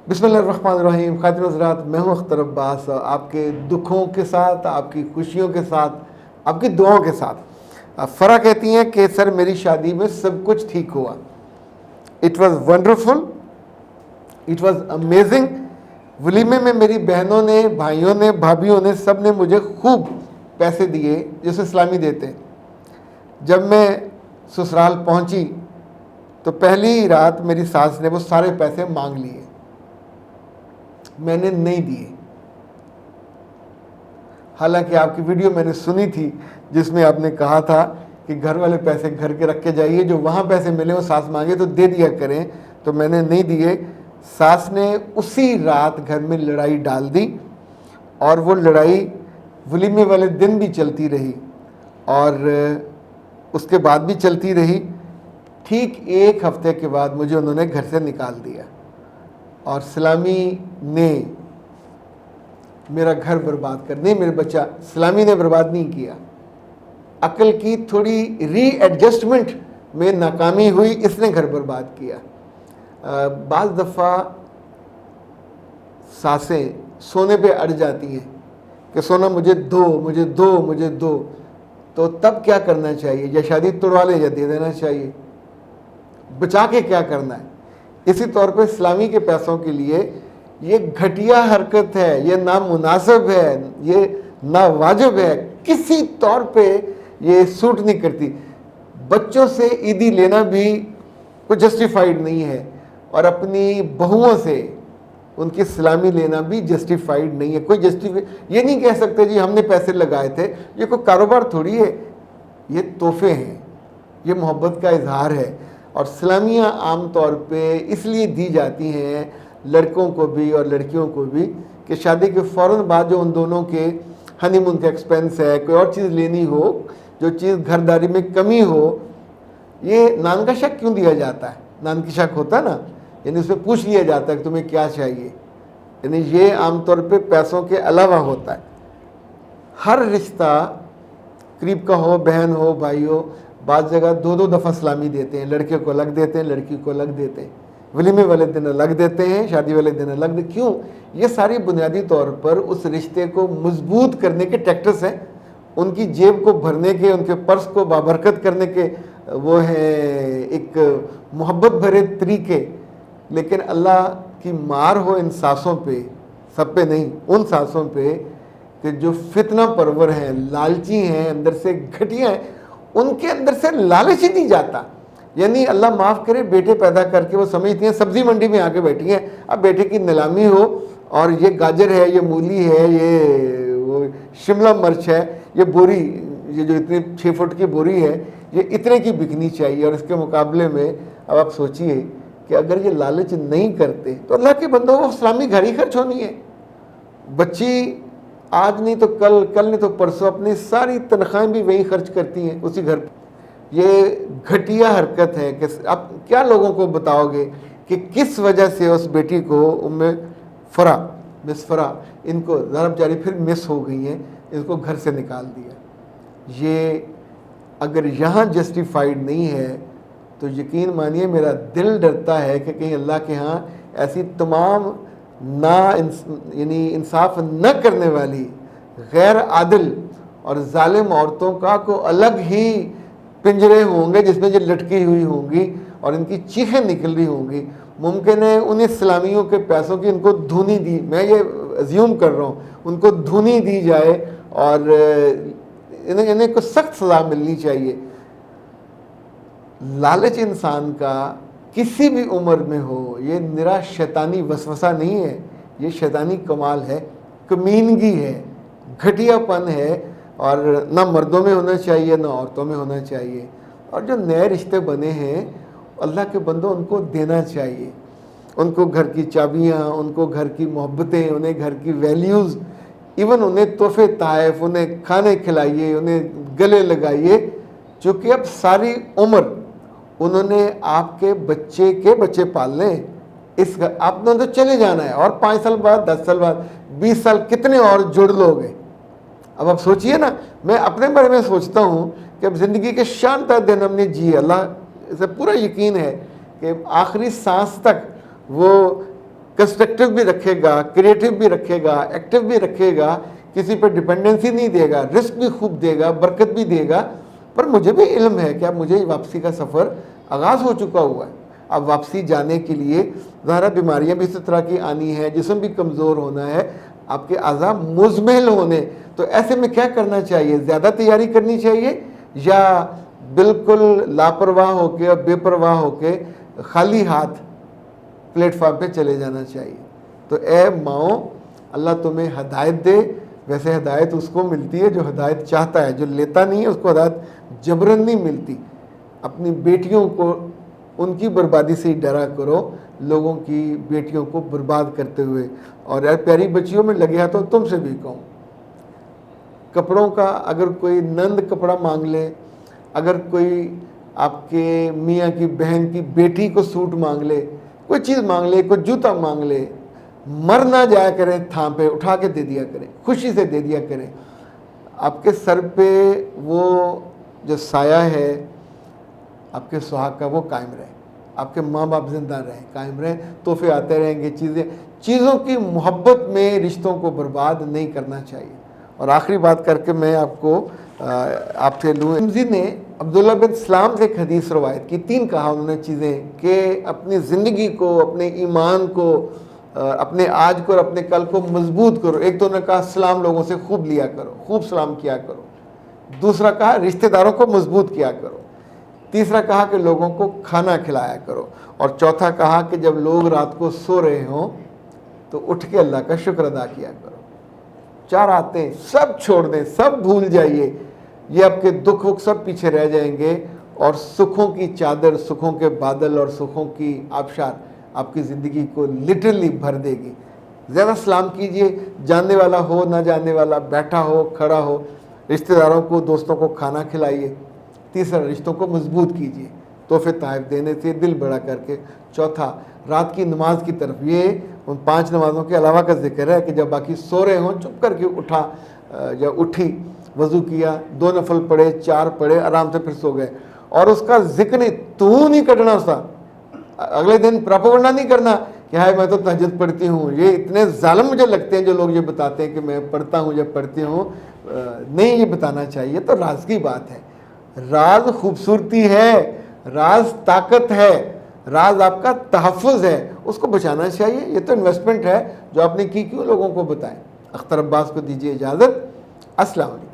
بسم اللہ الرحمن الرحیم. خاتون حضرات، میں ہوں اختر عباس، آپ کے دکھوں کے ساتھ، آپ کی خوشیوں کے ساتھ، آپ کی دعاؤں کے ساتھ. فرح کہتی ہیں کہ سر میری شادی میں سب کچھ ٹھیک ہوا. It was wonderful, it was amazing. ولیمے میں میری بہنوں نے، بھائیوں نے، بھابھیوں نے، سب نے مجھے خوب پیسے دیے جیسے اسلامی دیتے ہیں. جب میں سسرال پہنچی تو پہلی رات میری ساس نے وہ سارے پیسے مانگ لیے، میں نے نہیں دیے. حالانکہ آپ کی ویڈیو میں نے سنی تھی جس میں آپ نے کہا تھا کہ گھر والے پیسے گھر کے رکھ کے جائیے، جو وہاں پیسے ملے وہ ساس مانگے تو دے دیا کریں. تو میں نے نہیں دیے. ساس نے اسی رات گھر میں لڑائی ڈال دی، اور وہ لڑائی ولیمے والے دن بھی چلتی رہی اور اس کے بعد بھی چلتی رہی. ٹھیک ایک ہفتے کے بعد مجھے انہوں نے گھر سے نکال دیا، اور سلامی نے میرا گھر برباد کر نہیں، میرے بچہ سلامی نے برباد نہیں کیا. عقل کی تھوڑی ری ایڈجسٹمنٹ میں ناکامی ہوئی، اس نے گھر برباد کیا. بعض دفعہ ساسیں سونے پہ اڑ جاتی ہیں کہ سونا مجھے دو، مجھے دو، مجھے دو. تو تب کیا کرنا چاہیے؟ یا شادی توڑوا لے یا دے دینا چاہیے. بچا کے کیا کرنا ہے؟ اسی طور پہ اسلامی کے پیسوں کے لیے یہ گھٹیا حرکت ہے، یہ نامناسب ہے، یہ ناواجب ہے، کسی طور پہ یہ سوٹ نہیں کرتی. بچوں سے عیدی لینا بھی کوئی جسٹیفائیڈ نہیں ہے، اور اپنی بہوؤں سے ان کی سلامی لینا بھی جسٹیفائیڈ نہیں ہے. کوئی یہ نہیں کہہ سکتے جی ہم نے پیسے لگائے تھے. یہ کوئی کاروبار تھوڑی ہے، یہ تحفے ہیں، یہ محبت کا اظہار ہے. اور سلامیاں عام طور پہ اس لیے دی جاتی ہیں لڑکوں کو بھی اور لڑکیوں کو بھی کہ شادی کے فوراً بعد جو ان دونوں کے ہنی مون کا ایکسپینس ہے، کوئی اور چیز لینی ہو، جو چیز گھرداری میں کمی ہو. یہ نان کا شک کیوں دیا جاتا ہے؟ نان کی شک ہوتا ہے نا، یعنی اس میں پوچھ لیا جاتا ہے کہ تمہیں کیا چاہیے. یعنی یہ عام طور پہ پیسوں کے علاوہ ہوتا ہے. ہر رشتہ قریب کا ہو، بہن ہو، بھائی ہو، بعض جگہ دو دو دفعہ سلامی دیتے ہیں. لڑکے کو الگ دیتے ہیں، لڑکی کو الگ دیتے ہیں. ولیمے والے دن الگ دیتے ہیں، شادی والے دن الگ دیتے. کیوں؟ یہ ساری بنیادی طور پر اس رشتے کو مضبوط کرنے کے ٹیکٹس ہیں، ان کی جیب کو بھرنے کے، ان کے پرس کو بابرکت کرنے کے وہ ہیں ایک محبت بھرے طریقے. لیکن اللہ کی مار ہو ان ساسوں پہ، سب پہ نہیں، ان ساسوں پہ کہ جو فتنہ پرور ہیں، لالچی ہیں، اندر سے گھٹیا ہیں. ان کے اندر سے لالچ ہی نہیں جاتا. یعنی اللہ معاف کرے، بیٹے پیدا کر کے وہ سمجھتی ہیں سبزی منڈی میں آ کے بیٹھی ہیں، اب بیٹے کی نیلامی ہو، اور یہ گاجر ہے، یہ مولی ہے، یہ وہ شملہ مرچ ہے، یہ بوری، یہ جو اتنی 6 فٹ کی بوری ہے، یہ اتنے کی بکنی چاہیے. اور اس کے مقابلے میں اب آپ سوچئے کہ اگر یہ لالچ نہیں کرتے تو اللہ کے بندوں کو اسلامی گھر ہی خرچ ہونی ہے. بچی آج نہیں تو کل، کل نہیں تو پرسوں اپنی ساری تنخواہیں بھی وہیں خرچ کرتی ہیں، اسی گھر پہ. یہ گھٹیا حرکت ہے. کہ اب کیا لوگوں کو بتاؤ گے کہ کس وجہ سے اس بیٹی کو مس فرح ان کو ذرا بیچاری پھر مس ہو گئی ہیں، اس کو گھر سے نکال دیا. یہ اگر یہاں جسٹیفائیڈ نہیں ہے تو یقین مانیے میرا دل ڈرتا ہے کہ کہیں اللہ کے ہاں ایسی تمام یعنی انصاف نہ کرنے والی، غیر عادل اور ظالم عورتوں کا کو الگ ہی پنجرے ہوں گے جس میں یہ لٹکی ہوئی ہوں گی اور ان کی چیخیں نکل رہی ہوں گی. ممکن ہے ان اسلامیوں کے پیسوں کی ان کو دھونی دی، میں یہ ازیوم کر رہا ہوں، ان کو دھونی دی جائے اور انہیں کو سخت سزا ملنی چاہیے. لالچ انسان کا کسی بھی عمر میں ہو، یہ نرا شیطانی وسوسہ نہیں ہے، یہ شیطانی کمال ہے، کمینگی ہے، گھٹیا پن ہے. اور نہ مردوں میں ہونا چاہیے نہ عورتوں میں ہونا چاہیے. اور جو نئے رشتے بنے ہیں اللہ کے بندوں ان کو دینا چاہیے. ان کو گھر کی چابیاں، ان کو گھر کی محبتیں، انہیں گھر کی ویلیوز، ایون انہیں تحفے تحائف، انہیں کھانے کھلائیے، انہیں گلے لگائیے. چونکہ اب ساری عمر انہوں نے آپ کے بچے پال لیں. آپ نے تو چلے جانا ہے، اور 5 سال بعد، 10 سال بعد، 20 سال کتنے اور جڑ لوگے. اب آپ سوچئے نا، میں اپنے بارے میں سوچتا ہوں کہ اب زندگی کے شاندار دن ہم نے جیے. اللہ سے پورا یقین ہے کہ آخری سانس تک وہ کنسٹرکٹیو بھی رکھے گا، کریٹیو بھی رکھے گا، ایکٹیو بھی رکھے گا، کسی پر ڈپینڈنسی نہیں دے گا، رزق بھی خوب دے گا، برکت بھی دے گا. پر مجھے بھی علم ہے کہ اب مجھے واپسی کا سفر آغاز ہو چکا ہوا ہے. اب واپسی جانے کے لیے ظاہرہ بیماریاں بھی اس طرح کی آنی ہے، جسم بھی کمزور ہونا ہے، آپ کے اعضاء مزمحل ہونے. تو ایسے میں کیا کرنا چاہیے؟ زیادہ تیاری کرنی چاہیے یا بالکل لاپرواہ ہو کے اور بے پرواہ ہو کے خالی ہاتھ پلیٹ فارم پہ چلے جانا چاہیے؟ تو اے ماؤں، اللہ تمہیں ہدایت دے. ویسے ہدایت اس کو ملتی ہے جو ہدایت چاہتا ہے، جو لیتا نہیں ہے اس کو ہدایت جبرن نہیں ملتی. اپنی بیٹیوں کو ان کی بربادی سے ہی ڈرا کرو، لوگوں کی بیٹیوں کو برباد کرتے ہوئے. اور یار پیاری بچیوں میں لگے ہاتھوں تم سے بھی کہوں، کپڑوں کا اگر کوئی نند کپڑا مانگ لے، اگر کوئی آپ کے میاں کی بہن کی بیٹی کو سوٹ مانگ لے، کوئی چیز مانگ لے، کوئی جوتا مانگ لے، مر نہ جایا کریں تھام پہ، اٹھا کے دے دیا کریں، خوشی سے دے دیا کریں. آپ کے سر پہ وہ جو سایہ ہے آپ کے سہاگ کا وہ قائم رہے، آپ کے ماں باپ زندہ رہیں، قائم رہیں، تحفے آتے رہیں گے. چیزوں کی محبت میں رشتوں کو برباد نہیں کرنا چاہیے. اور آخری بات کر کے میں آپ کو آپ سے لوں، ترمذی نے عبداللہ بن سلام سے ایک حدیث روایت کی. 3 کہا انہوں نے چیزیں کہ اپنی زندگی کو، اپنے ایمان کو، اپنے آج کو اور اپنے کل کو مضبوط کرو. ایک تو انہوں نے کہا سلام لوگوں سے خوب لیا کرو، خوب سلام کیا کرو. دوسرا کہا رشتہ داروں کو مضبوط کیا کرو. تیسرا کہا کہ لوگوں کو کھانا کھلایا کرو. اور چوتھا کہا کہ جب لوگ رات کو سو رہے ہوں تو اٹھ کے اللہ کا شکر ادا کیا کرو. 4 آتے سب چھوڑ دیں، سب بھول جائیے. یہ آپ کے دکھ وکھ سب پیچھے رہ جائیں گے اور سکھوں کی چادر، سکھوں کے بادل اور سکھوں کی آبشار آپ کی زندگی کو لٹرلی بھر دے گی. زیادہ سلام کیجئے، جاننے والا ہو نہ جاننے والا، بیٹھا ہو کھڑا ہو. رشتہ داروں کو، دوستوں کو کھانا کھلائیے. تیسرا رشتوں کو مضبوط کیجئے، تحفے تحائف دینے سے دل بڑا کر کے. چوتھا رات کی نماز کی طرف، یہ ان 5 نمازوں کے علاوہ کا ذکر ہے کہ جب باقی سو رہے ہوں چپ کر کے اٹھا یا اٹھی، وضو کیا، 2 نفل پڑھے، 4 پڑھے، آرام سے پھر سو گئے. اور اس کا ذکر نہیں، تو نہیں کٹنا اس کا. اگلے دن پراپوگنڈا نہیں کرنا کہ ہائے میں تو تہجد پڑھتی ہوں. یہ اتنے ظالم مجھے لگتے ہیں جو لوگ یہ بتاتے ہیں کہ میں پڑھتا ہوں یا پڑھتی ہوں. نہیں، یہ بتانا چاہیے. تو راز کی بات ہے، راز خوبصورتی ہے، راز طاقت ہے، راز آپ کا تحفظ ہے، اس کو بچانا چاہیے. یہ تو انویسٹمنٹ ہے جو آپ نے کی، کیوں لوگوں کو بتائیں. اختر عباس کو دیجیے اجازت. السلام علیکم.